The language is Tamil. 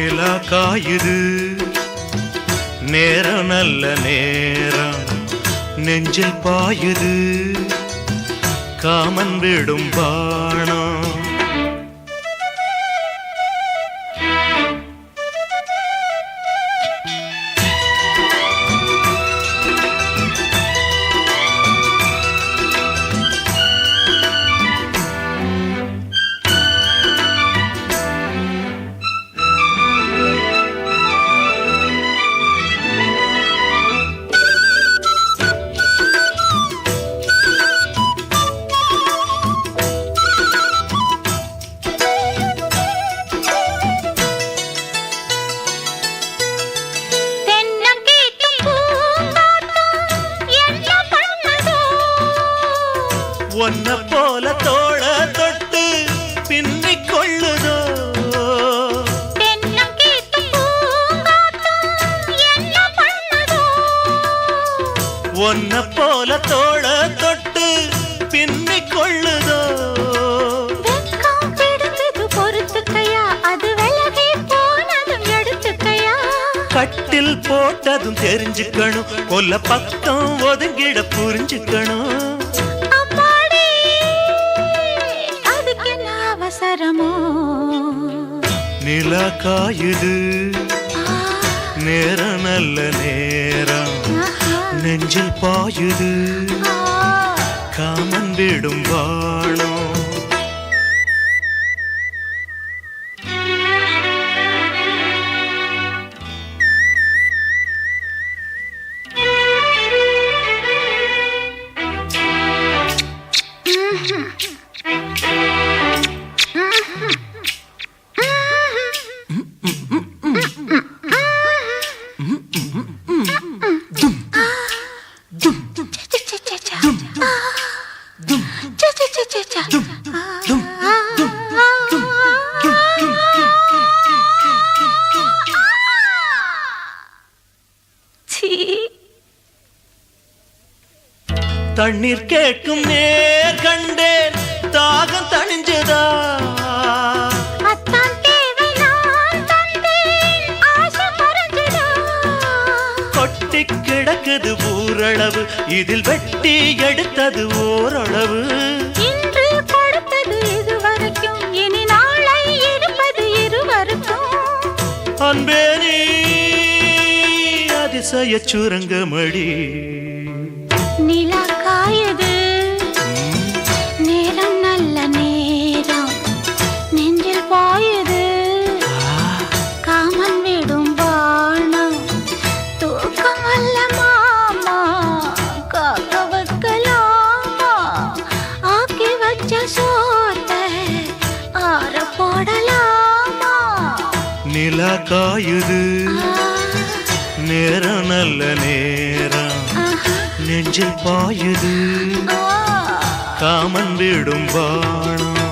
நிலா காயுது நேரம் நல்ல நேரம் நெஞ்சில் பாயுது காமன் விடும் பாணம் ஒன்ன போல தோள தொட்டு பின்னிக் கொள்ளுதோ ஒன்ன போல தோள தொட்டு பின்னிக் கொள்ளுதோ கட்டில் போட்டதும் தெரிஞ்சுக்கணும் கொல்ல பக்கம் ஒதுங்கிட புரிஞ்சுக்கணும் நிலா காயுது நேரம் நல்ல நேரம் நெஞ்சில் பாயுது காமன் விடும் வாணம் தண்ணீர் கேட்கும் நேர் கண்டேன் தாகம் தணிஞ்சதா கொட்டி கிடக்குது ஊரளவு இதில் வெட்டி எடுத்தது ஓரளவு இன்று கொடுத்தது இதுவரைக்கும் இனி நாளை இருப்பது இருவருக்கும் அன்பே நீ அதிசய சுரங்கமடி நிலா காயுது நேரம் நல்ல நேரம் நெஞ்சில் பாயுது காமன் விடும் பாணம் தூக்கம் அல்ல மாமா காக்க வைக்கலாமா ஆக்கி வச்ச சோத்தை ஆற போடலாமா நிலா காயுது நேரம் நல்ல நேரம் நெஞ்சில் பாயுது காமன் விடும் பாணம்